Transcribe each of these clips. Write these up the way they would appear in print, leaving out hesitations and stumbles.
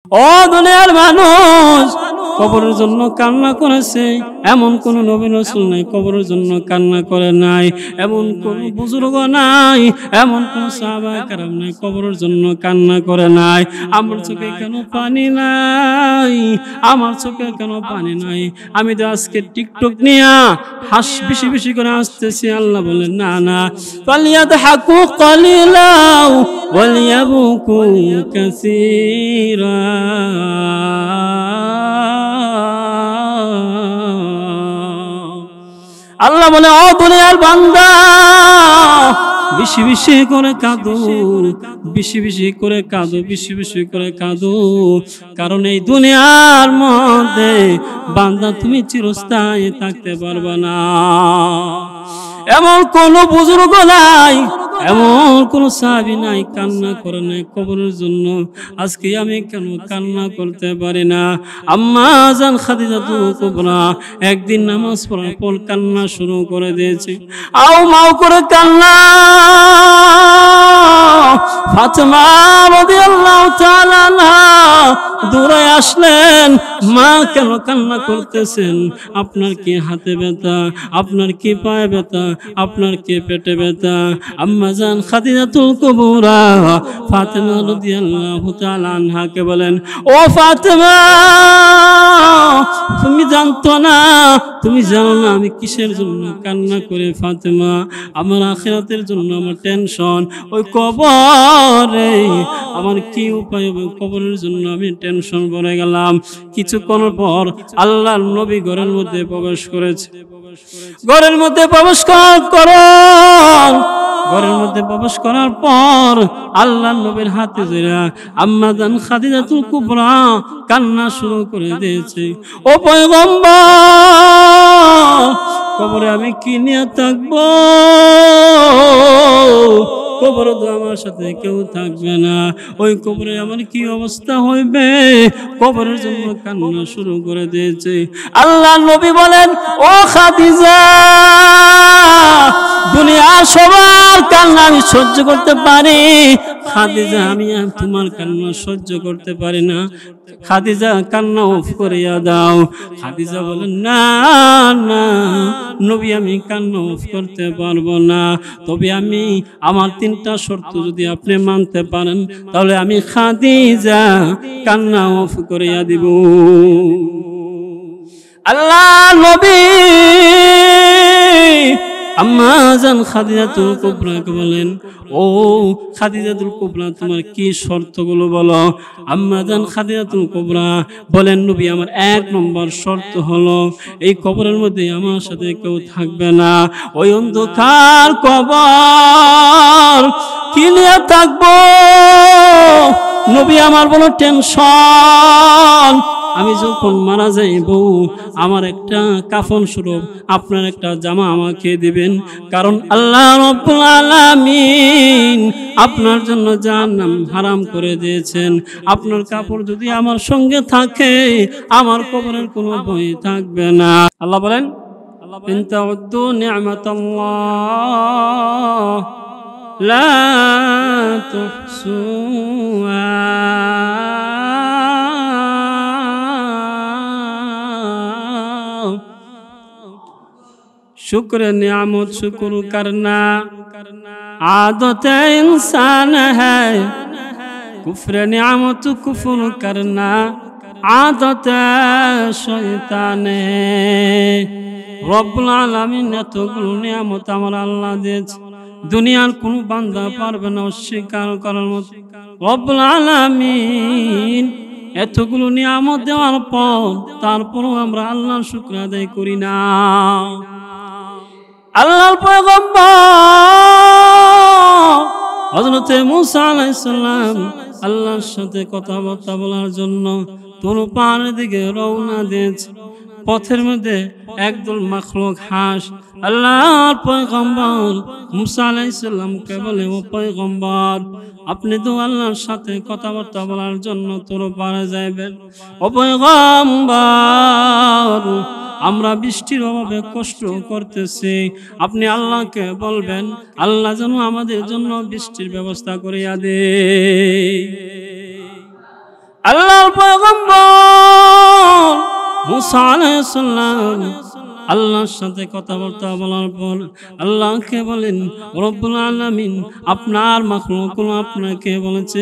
ও দুনিয়ার মানুষ, কবরের জন্য কান্না করেছে এমন কোন নবী রাসূল নাই কবরের জন্য কান্না করে নাই, এমন কোন বুজুর্গ নাই, এমন কোন সাহাবায়ে কেরাম নাই কবরের জন্য কান্না করে নাই। আমার চোখে কেন পানি নাই? আমার চোখে কেন পানি নাই? আমি তো আজকে টিকটক নিয়া হাস বেশি বেশি করে আসতেছি। আল্লাহ বলেন না না, ফালিয়াদহাকু কালিলা ওয়ালিয়াবকু কাসীরা। আল্লাহ বলে, ও দুনিয়ার বান্দা, বেশি বেশি করে কাঁদো, বেশি বেশি করে কাঁদো, বেশি বেশি করে কাঁদো। কারণ এই দুনিয়ার মধ্যে বান্দা তুমি চিরস্থায়ী থাকতে পারবে না। এমন কোন বুজুর্গ নাই, এমন কোন সাহাবী নাই কান্না করে নাই কবরের জন্য। আজকে আমি কেন কান্না করতে পারি না? আম্মা জান খাদিজাতুল কুবরা একদিন নামাজ পড়ার পর কান্না শুরু করে দিয়েছে, আও মাও করে কান্না। ফাতেমা রাদিয়াল্লাহু তাআলা আনহা দূরে আসলেন, মা কেন কান্না করতেছেন? আপনার কি হাতে ব্যথা? আপনার কি পায়ে ব্যথা? আপনার কি পেটে ব্যথা? আম্মা জান খাদিজাতুল কুবরা ফাতেমা রাদিয়াল্লাহু তাআলা আনহাকে বলেন, ও ফাতেমা, তুমি জানতো না, তুমি জানো না আমি কিসের জন্য কান্না করে? ফাতেমা, আমার আখিরাতের জন্য আমার টেনশন। ওই কবরে আমার কি উপায় হবে? কবরের জন্য আমি টেনশন করে গেলাম। কিছুক্ষণ পর আল্লাহর নবী ঘরের মধ্যে প্রবেশ করেছে। ঘরের মধ্যে প্রবেশ ঘরের মধ্যে প্রবেশ করার পর আল্লাহর নবীর হাতে ধরে আম্মা জান খাদিজাতুল কুবরা কান্না শুরু করে দিয়েছে, ও পয়গম্বর, কবরে আমি কি নিয়ে থাকবো? কবরে তো আমার সাথে কেউ থাকবে না, ওই কবরে আমার কি অবস্থা হইবে? কবরের জন্য কান্না শুরু করে দিয়েছে। আল্লাহ নবী বলেন, ও খাদিজা, দুনিয়ার সবার কান্না আমি সহ্য করতে পারি, খাদিজা আমি তোমার কান্না সহ্য করতে পারি না। খাদিজা কান্না অফ করিয়া দাও। খাদিজা বলেন, না না নবী, আমি কান্না অফ করতে পারবো না, তবে আমি আমার 3টা শর্ত যদি আপনি মানতে পারেন তাহলে আমি খাদিজা কান্না অফ করিয়া দিব। আল্লাহ নবী আম্মা জান খাদিজাতুল কুবরাকে বলেন, ও খাদিজাতুল কুবরা, তোমার কি শর্তগুলো বলো? আম্মা জান খাদিজাতুল কুবরা বলেন, নবী আমার 1 নম্বর শর্ত হলো এই কবরের মধ্যে আমার সাথে কেউ থাকবে না। ওই অন্ধকার কবর কি নিয়ে থাকবো? নবী আমার বলো টেনশন। আমি যখন মারা যাইব আমার একটা কাফন স্বরূপ আপনার একটা জামা আমাকে দিবেন, কারণ আল্লাহ রাব্বুল আলামিন আপনার জন্য জাহান্নাম হারাম করে দিয়েছেন। আপনার কাপড় যদি আমার সঙ্গে থাকে আমার কবরের কোনো ভয় থাকবে না। আল্লাহ বলেন, ইন তাউদ্দু নি'মাতাল্লাহ লা তুহসুহা। शुक्र नियामत शुक्र करना आदत इंसान है, कुफ्र नियामत कुफ्र करना आदत शैतान है। रब्बुल आलामीन এতগুলো নিয়ামত আমার আল্লাহ দিয়েছে, দুনিয়ার কোন বান্দা পারবে না অস্বীকার করার মতো। রব্বুল আলামিন এতগুলো নিয়ামত দেওয়ার পর তারপরও আমরা আল্লাহর শুকর আদায় করি না। আল্লাহর পয়গম্বর হযরত মূসা আলাইহিস সালাম আল্লাহর সাথে কথাবার্তা বলার জন্য তুর পাহাড়ের দিকে রওনা দিয়েছে। পথের মধ্যে একদল মাখলুক হাঁস আল্লাহর পয়গম্বর মূসা আলাইহিস সালামকে বলে, ও পয়গম্বর, আপনি তো আল্লাহর সাথে কথাবার্তা বলার জন্য তুর পাহাড়ে যাবেন। ও পয়গম্বর, আমরা বৃষ্টির অভাবে কষ্ট করতেছি, আপনি আল্লাহকে বলবেন আল্লাহ যেন আমাদের জন্য বৃষ্টির ব্যবস্থা করিয়া দে। আল্লাহর পয়গম্বর মুসা আলাইহিস সালাম আল্লাহর সাথে কথাবার্তা বলার পর আল্লাহকে বলেন, রব্বুল আলামিন আপনার মাখলুকগুলো আপনাকে বলেছে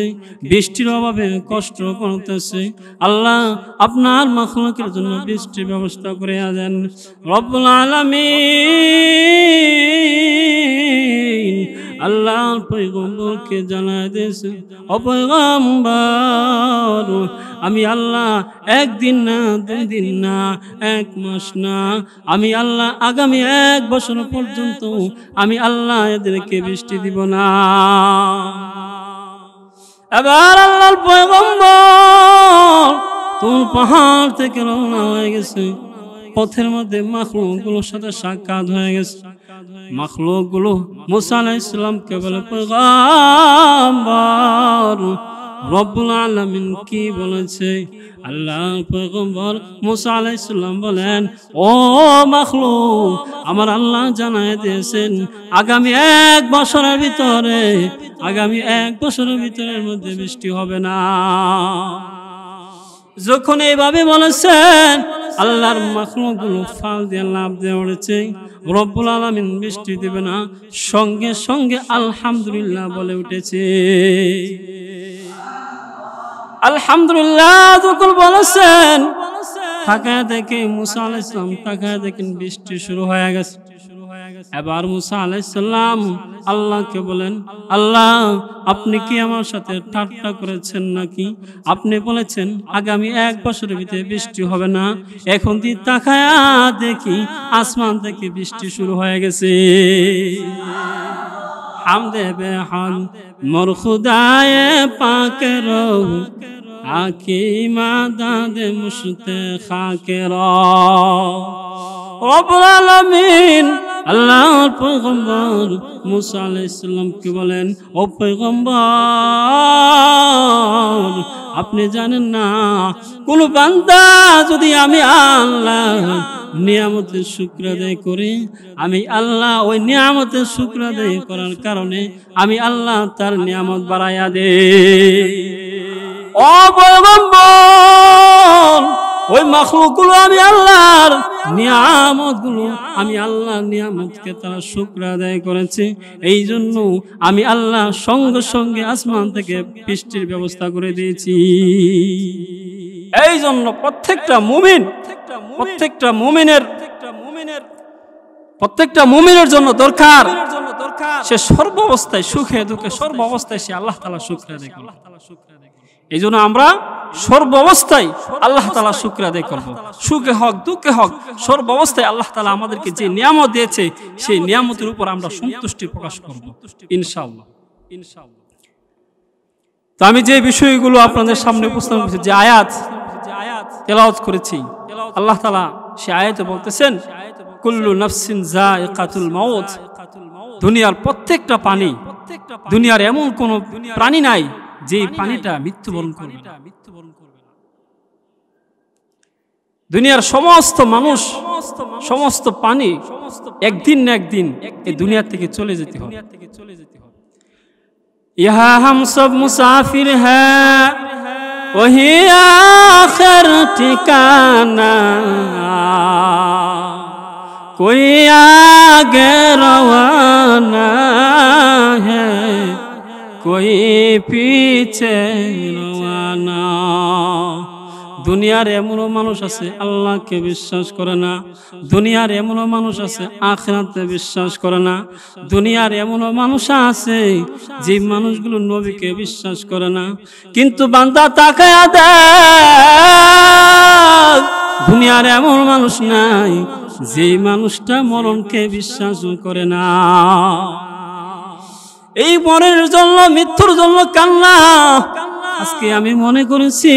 বৃষ্টির অভাবে কষ্ট করতেছে, আল্লাহ আপনার মাখলুকের জন্য বৃষ্টির ব্যবস্থা করে দেন। রব্বুল আলামিন আল্লাহর পয়গম্বরকে জানায় দিয়েছে, ও পয়গম্বর আমি আল্লাহ একদিন না, 2 দিন না, 1 মাস না, আমি আল্লাহ আগামী 1 বছর পর্যন্ত আমি আল্লাহ এদেরকে বৃষ্টি দিব না। এবার আল্লাহর পয়গম্বর তুর পাহাড় থেকে রওনা হয়ে গেছে। পথের মধ্যে মাখলুকগুলোর সাথে সাক্ষাৎ হয়ে গেছে। মাখলুকগুলো মুসা আলাইহিস সালামকে বলে, পয়গম্বর রব্বুল আলামিন কি বলেছে? আল্লাহর পয়গম্বর মুসা আলাইহিস সালাম বলেন, ও মাখলুক আমার আল্লাহ জানায় দিয়েছেন আগামী 1 বছরের ভিতরে, আগামী 1 বছরের ভিতরের মধ্যে বৃষ্টি হবে না। যখন এইভাবে বলেছেন আল্লাহর মাখলুকগুলো ফাল দিয়ে লাভ দিয়ে উঠেছে, রব্বুল আলামিন বৃষ্টি দেবে না, সঙ্গে সঙ্গে আলহামদুলিল্লাহ বলে উঠেছে। আলহামদুলিল্লাহ যখন বলেছেন তাকায় দেখে মুসা আলাইহিস সালাম তাকায় দেখেন বৃষ্টি শুরু হয়ে গেছে। এবার মুসা আলাইহিস সালাম আল্লাহকে বলেন, আল্লাহ আপনি কি আমার সাথে ঠাট্টা করেছেন নাকি? আপনি বলেছেন আগামী 1 বছরের ভিতরে বৃষ্টি হবে না, এখন দি তাকায় দেখি আসমান থেকে বৃষ্টি শুরু হয়ে গেছে। হামদে বেহাল মোর খুদায়ে পাকের আকি মাদাদে মুশতে খাকের। রব্বুল আলামিন আল্লাহর পয়গম্বর মুসা আলাইহিস সালাম কি বলেন, ও পয়গম্বর আপনি জানেন না কোন বান্দা যদি আমি আল্লাহ নিয়ামতের শুকর আদায় করি, আমি আল্লাহ ওই নিয়ামতের শুকর আদায় করার কারণে আমি আল্লাহ তার নিয়ামত বাড়াইয়া দেই। ও পয়গম্বর ওই মাখলুকগুলো আমি আল্লাহর নিয়ামতগুলো আমি আল্লাহর নিয়ামতকে তারা শুকর আদায় করেছে, এই জন্য আমি আল্লাহ সঙ্গে সঙ্গে আসমান থেকে বৃষ্টির ব্যবস্থা করে দিয়েছি। এই জন্য প্রত্যেকটা মুমিনের জন্য দরকার সে সর্বাবস্থায় সুখে দুঃখে সর্বাবস্থায় সে আল্লাহ তাআলা শুকর আদায় করে। এই জন্য আমরা সর্বাবস্থায় আল্লাহ তাআলা শুকর আদায় করবো, সুখে হোক দুঃখে হোক সর্বাবস্থায় আল্লাহ তাআলা আমাদেরকে যে নিয়ামত দিয়েছে সেই নিয়ামতের উপর আমরা সন্তুষ্টি প্রকাশ করব ইনশাআল্লাহ। তো আমি যে বিষয়গুলো আপনাদের সামনে উপস্থাপন করেছি, যে আয়াত তেলাওয়াত করেছি, আল্লাহ তাআলা সেই আয়াতে বলতেছেন কুল্লু নাফসিন যায়িকাতুল মাউত, দুনিয়ার প্রত্যেকটা প্রাণী, দুনিয়ার এমন কোন প্রাণী নাই যে প্রাণীটা মৃত্যুবরণ করবে না। দুনিয়ার সমস্ত মানুষ সমস্ত প্রাণী একদিন না একদিন এই দুনিয়া থেকে চলে যেতে হবে। ইহা হাম সব মুসাফির হ্যাঁ ওহি আখির ঠিকানা, কোই আগে রওয়ানা হ্যাঁ কোই পিছে রওয়ানা। দুনিয়ার এমনও মানুষ আছে আল্লাহকে বিশ্বাস করে না, দুনিয়ার এমনও মানুষ আছে আখিরাতে বিশ্বাস করে না, দুনিয়ার এমনও মানুষ আছে যে মানুষগুলো নবীকে বিশ্বাস করে না। কিন্তু বান্দা তাকায়া দেখ, দুনিয়ার এমন মানুষ নাই যে মানুষটা মরণকে বিশ্বাস করে না। এই মরণের জন্য মৃত্যুর জন্য কান্না। আজকে আমি মনে করেছি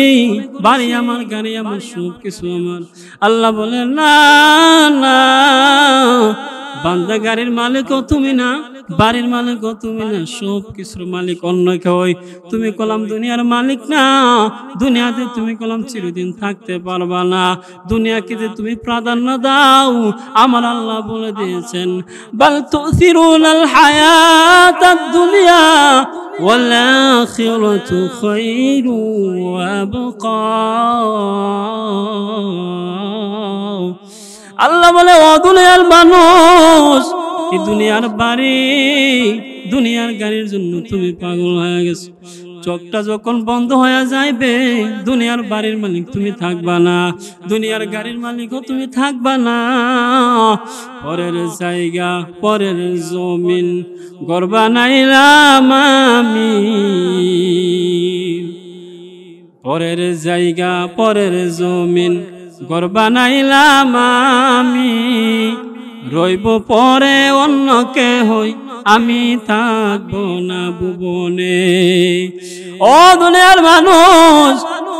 বাড়ি আমার, গাড়ি আমার, সব কিছু আমার। আল্লাহ বলে না না বান্দা, গাড়ির মালিকও তুমি না, বাড়ির মালিক তুমি না, সব কিছুর মালিক অন্য কেউ। তুমি কলাম দুনিয়ার মালিক না, দুনিয়াতে তুমি কলাম চিরদিন থাকতে পারবা না, দুনিয়াকে যে তুমি প্রাধান্য দাও আমার আল্লাহ বলে দিয়েছেন, বাল তুসিরুনাল হায়াতাদ দুনিয়া ওয়াল আখিরাতু খায়রু ওয়া আবকা। আল্লাহ বলে, ও দুনিয়ার মানুষ, এই দুনিয়ার বাড়ি দুনিয়ার গাড়ির জন্য তুমি পাগল হয়ে গেছো। চোখটা যখন বন্ধ হয়ে যাইবে দুনিয়ার বাড়ির মালিক তুমি থাকবা না, দুনিয়ার গাড়ির মালিকও তুমি থাকবা না। পরের জায়গা পরের জমিন ঘর বানাইলাম আমি, পরের জায়গা পরের জমিন ঘর বানাইলাম আমি, রইব পরে অন্য কেহই, আমি থাকবো না ভুবনে। ও দুনিয়ার মানুষ,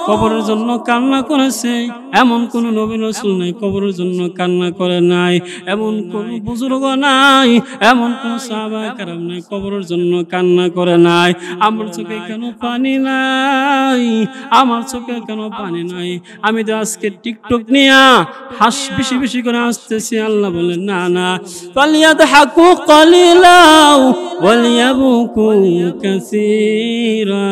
কবরের জন্য কান্না করেছে এমন কোন নবী রাসূল নাই কবরের জন্য কান্না করে নাই, এমন কোন বুজুর্গ নাই, এমন কোন সাহাবা কেরাম নাই কবরের জন্য কান্না করে নাই। আমার চোখে কেন পানি নাই, আমার চোখে কেন পানি নাই? আমি তো আজকে টিকটক নিয়া হাস বেশি বেশি করে আসতেছি। আল্লাহ বলেন না না, ফালিয়াদহাকু কালিলাও ওয়ালিয়াবকু কাসীরা।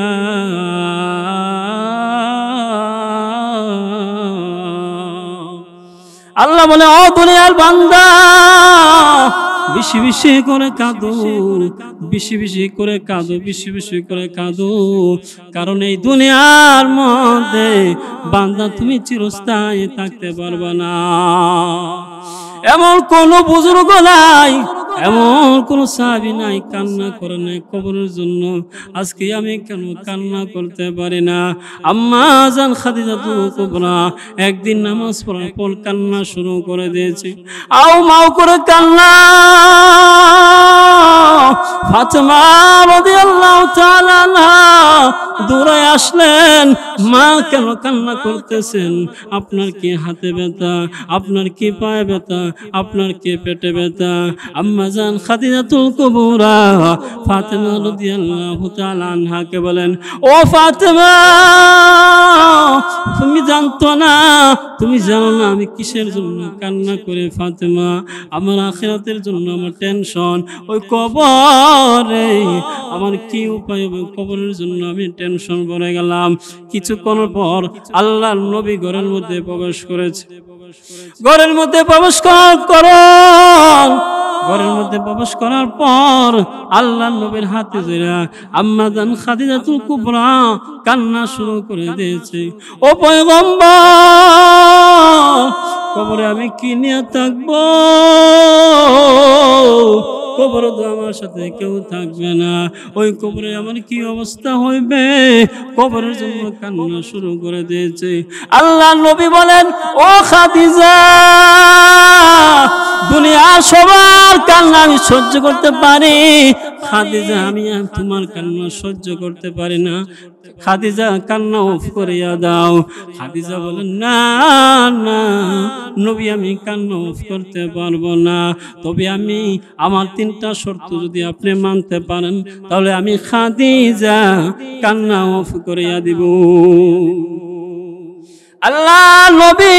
আল্লাহ বলে, ও দুনিয়ার বান্দা, বেশি বেশি করে কাঁদো, বেশি বেশি করে কাঁদো, বেশি বেশি করে কাঁদো। কারণ এই দুনিয়ার মধ্যে বান্দা তুমি চিরস্থায়ী থাকতে পারবে না। এমন কোন বুজুর্গ নাই, এমন কোন সাহাবী নাই কান্না করে নাই কবরের জন্য। আজকে আমি কেন কান্না করতে পারি না? আম্মা জান খাদিজাতুল কুবরা একদিন নামাজ পড়ার পর কান্না শুরু করে দিয়েছে, আও মাও করে কান্না। ফাতেমা রাদিয়াল্লাহু তাআলা আনহা দৌড়ে আসলেন, মা কেন কান্না করতেছেন? আপনার কি হাতে ব্যথা? আপনার কি পায়ে ব্যথা? আপনার কি পেটে ব্যথা? আম্মা জান খাদিজাতুল কুবরা ফাতেমা রাদিয়াল্লাহু তাআলা আনহাকে বলেন, ও ফাতেমা, তুমি জানতো না, তুমি জানো না আমি কিসের জন্য কান্না করে? ফাতেমা, আমার আখিরাতের জন্য আমার টেনশন। ওই কবরে আমার কি উপায় হবে? কবরের জন্য আমি টেনশন পড়ে গেলাম। কিছুক্ষণ পর আল্লাহর নবী ঘরের মধ্যে প্রবেশ করেছে। ঘরের মধ্যে প্রবেশ ঘরের মধ্যে প্রবেশ করার পর আল্লাহর নবীর হাতে ধরে আম্মা জান খাদিজাতুল কুবরা কান্না শুরু করে দিয়েছে, ও পয়গম্বর, কবরে আমি কি নিয়ে থাকবো? কবরে তো আমার সাথে কেউ থাকবে না, ওই কবরে আমার কি অবস্থা হইবে? কবরের জন্য কান্না শুরু করে দিয়েছে। আল্লাহ নবী বলেন, ও খাদিজা, দুনিয়ার সবার কান্না আমি সহ্য করতে পারি, খাদিজা আমি তোমার কান্না সহ্য করতে পারি না। খাদিজা কান্না অফ করিয়া দাও। খাদিজা বলেন, না না নবী, আমি কান্না অফ করতে পারবো না, তবে আমি আমার 3টা শর্ত যদি আপনি মানতে পারেন তাহলে আমি খাদিজা কান্না অফ করিয়া দিব। আল্লাহ নবী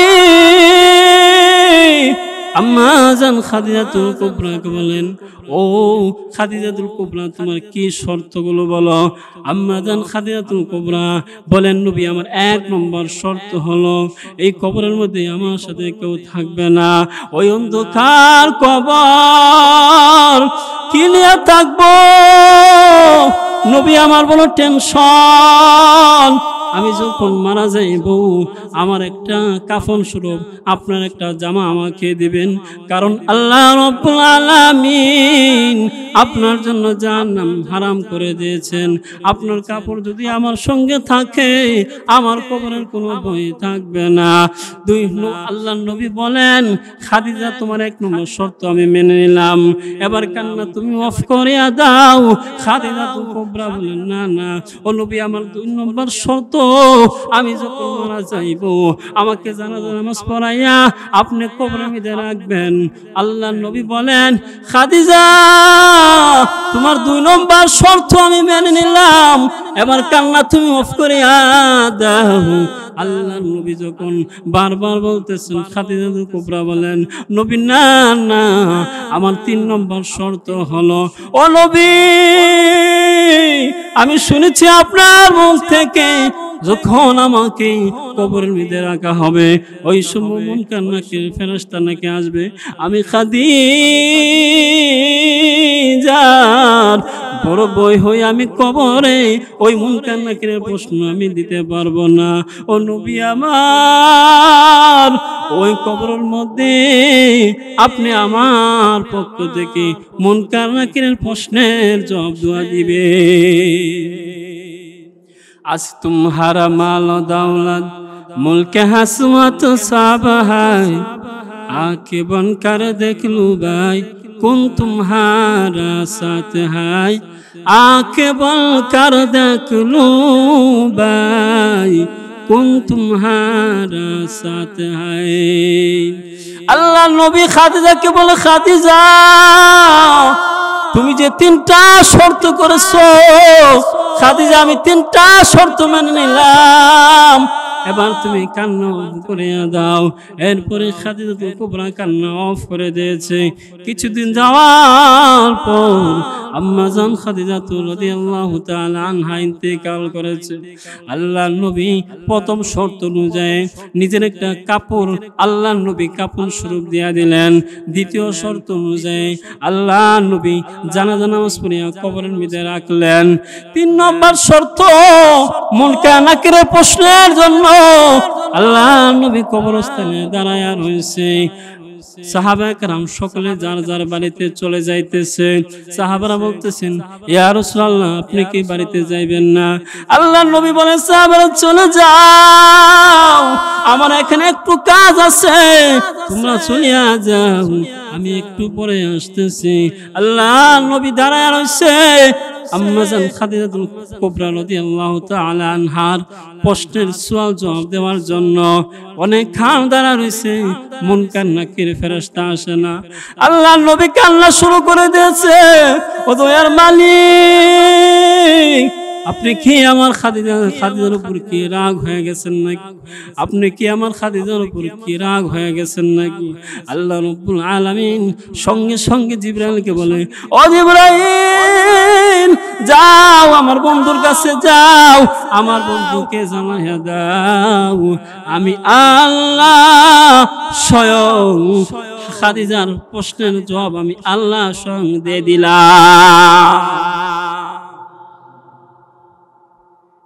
আম্মা জান খাদিজাতুল কুবরাকে বলেন, ও খাদিজাতুল কুবরা, তোমার কি শর্তগুলো বলো? আম্মা জান খাদিজাতুল কুবরা বলেন, নবী আমার 1 নম্বর শর্ত হলো এই কবরের মধ্যে আমার সাথে কেউ থাকবে না। ওই অন্ধকার কবর কি নিয়ে থাকবো? নবী আমার বলো টেনশন। আমি যখন মারা যাইব আমার একটা কাফন স্বরূপ আপনার একটা জামা আমাকে দিবেন, কারণ আল্লাহ রাব্বুল আলামিন আপনার জন্য জাহান্নাম হারাম করে দিয়েছেন। আপনার কাপড় যদি আমার সঙ্গে থাকে আমার কবরের কোনো ভয় থাকবে না। 2 আল্লাহ নবী বলেন, খাদিজা তোমার 1 নম্বর শর্ত আমি মেনে নিলাম, এবার কান্না তুমি অফ করিয়া দাও। খাদিজাতুল কুবরা বলেন, না না ও নবী, আমার 2 নম্বর শর্ত আমি যখন মারা যাইব আমাকে জানাজা নামাজ পড়াইয়া আপনি কবরের মধ্যে রাখবেন। আল্লাহর নবী বলেন, খাদিজা তোমার 2 নম্বর শর্ত আমি মেনে নিলাম, এবার কান্না তুমি অফ করিয়া দাও। আল্লাহর নবী যখন বারবার বলতেছেন, খাদিজাতুল কুবরা বলেন, নবী না না, আমার 3 নম্বর শর্ত হলো, ও নবী আমি শুনেছি আপনার মুখ থেকে যখন আমাকে কবরের মধ্যে রাখা হবে ওই সময় মুনকার নাকির ফেরেশতা নাকি আসবে, আমি খাদিজার বড় বই হই, আমি কবরে ওই মুনকার নাকিরের প্রশ্ন আমি দিতে পারবো না। ও নবী আমার, ওই কবরের মধ্যে আপনি আমার পক্ষ থেকে মুনকার নাকিরের প্রশ্নের জবাব দেওয়া দিবে। आज तुम्हारा माल दौलत मुल्क हसमत सब है, आके बनकर देख लूं भाई कौन तुम्हारा साथ है, आके बनकर देख लूं भाई कौन तुम्हारा साथ है। अल्लाह नबी खादिजा के बोले, खादिजा তুমি যে 3টা শর্ত করেছো খাদিজা, আমি 3টা শর্ত মেনে নিলাম, এবার তুমি কান্না অফ করে দাও। এরপরে খাদিজাতুল কুবরা কান্না অফ করে দিয়েছে। কিছুদিন যাওয়ার পর আম্মা জান খাদিজাতু রাদিয়াল্লাহু তাআলা আনহা ইন্তেকাল করেছে। আল্লাহর নবী প্রথম শর্ত অনুযায়ী নিজের একটা কাপড় আল্লাহর নবী কাপড় স্বরূপ দিয়া দিলেন। দ্বিতীয় শর্ত অনুযায়ী আল্লাহর নবী জানাজা নামাজ পড়িয়া কবরের মধ্যে রাখলেন। 3 নম্বর শর্ত মুনকার নাকিরের প্রশ্নের জন্য আল্লাহর নবী কবরস্থানে দাঁড়ায়া রয়েছে। সাহাবায়ে কেরাম সকলে যার যার বাড়িতে চলে যাইতেছে। সাহাবারা বলতেছেন, ইয়া রাসূলুল্লাহ আপনি কি বাড়িতে যাইবেন না? আল্লাহর নবী বলেন, সাহাবারা চলে যাও, আমার এখানে একটু কাজ আছে, তোমরা চলিয়া যাও, আমি একটু পরে আসতেছি। আল্লাহর নবী দাঁড়ায়া রয়েছে। আম্মা জান খাদিজাতুল কুবরা রাদিয়াল্লাহু তাআলা আনহার প্রশ্নের সওয়াল জবাব দেওয়ার জন্য অনেক খান দাঁড়া রয়েছে, মুনকার নাকির ফেরেশতা আসে না। আল্লাহর নবী কান্না শুরু করে দিয়েছে, ও দয়ার মালিক আপনি কি আমার খাদিজার উপর কি রাগ হয়ে গেছেন নাকি? আপনি কি আমার খাদিজার উপর কি রাগ হয়ে গেছেন নাকি? আল্লাহ রাব্বুল আলামিন সঙ্গে সঙ্গে জিবরাইলকে বলে, ও জিবরাইল যাও আমার বন্ধুর কাছে যাও, আমার বন্ধুকে জানাইয়া দাও আমি আল্লাহ স্বয়ং খাদিজার প্রশ্নের জবাব আমি আল্লাহ স্বয়ং দিয়ে দিলাম।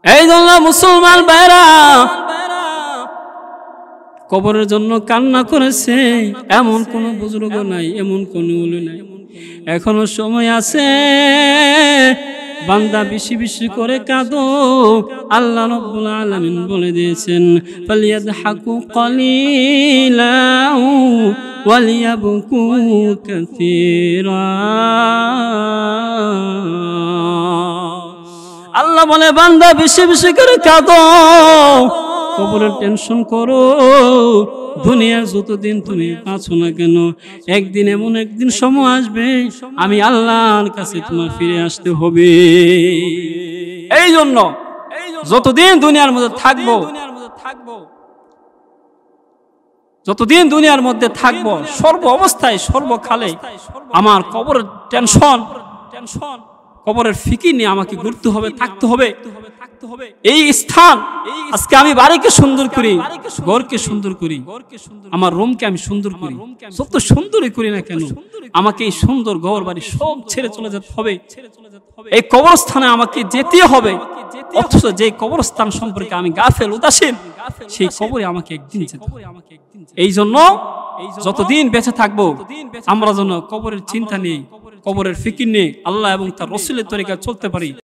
এই জন্য মুসলমান ভাইরা কবরের জন্য কান্না করেছে এমন কোন বুজুর্গ নাই, এমন কোন ওলি নাই। এখনো সময় আছে, বান্দা বেশি বেশি করে কাঁদো। আল্লাহ রাব্বুল আলামিন বলে দিয়েছেন, ফালিয়াদহাকু কালিলাউ ওয়ালিয়াবকু কাসীরা। আল্লাহ বলে, বান্দা বেশি বেশি করে কাঁদো, কবরের টেনশন করো। দুনিয়ার যতদিন তুমি আছো না কেন, একদিন এমন একদিন সময় আসবে আমি আল্লাহর কাছে তোমার ফিরে আসতে হবে। এই জন্য যতদিন দুনিয়ার মধ্যে থাকবো, যতদিন দুনিয়ার মধ্যে থাকবো, সর্ব অবস্থায় সর্বকালে আমার কবরের টেনশন, কবরের ফিকির নিয়ে আমাকে ঘুরতে হবে, থাকতে হবে। এই স্থান আজকে আমি বাড়িকে সুন্দর করি, ঘরকে সুন্দর করি, আমার রুমকে আমি সুন্দর করি, সব তো সুন্দরই করি না কেন, আমাকে এই সুন্দর ঘর বাড়ি সব ছেড়ে চলে যেতে হবে। এই কবরস্থানে আমাকে যেতে হবে, অথচ যে কবরস্থান সম্পর্কে আমি গাফেল উদাসীন, সেই কবরে আমাকে একদিন যেতে হবে। এই জন্য যতদিন বেঁচে থাকবো আমরা যেন কবরের চিন্তা নেই, কবরের ফিকির নেই, আল্লাহ এবং তার রাসূলের তরিকায় চলতে পারি।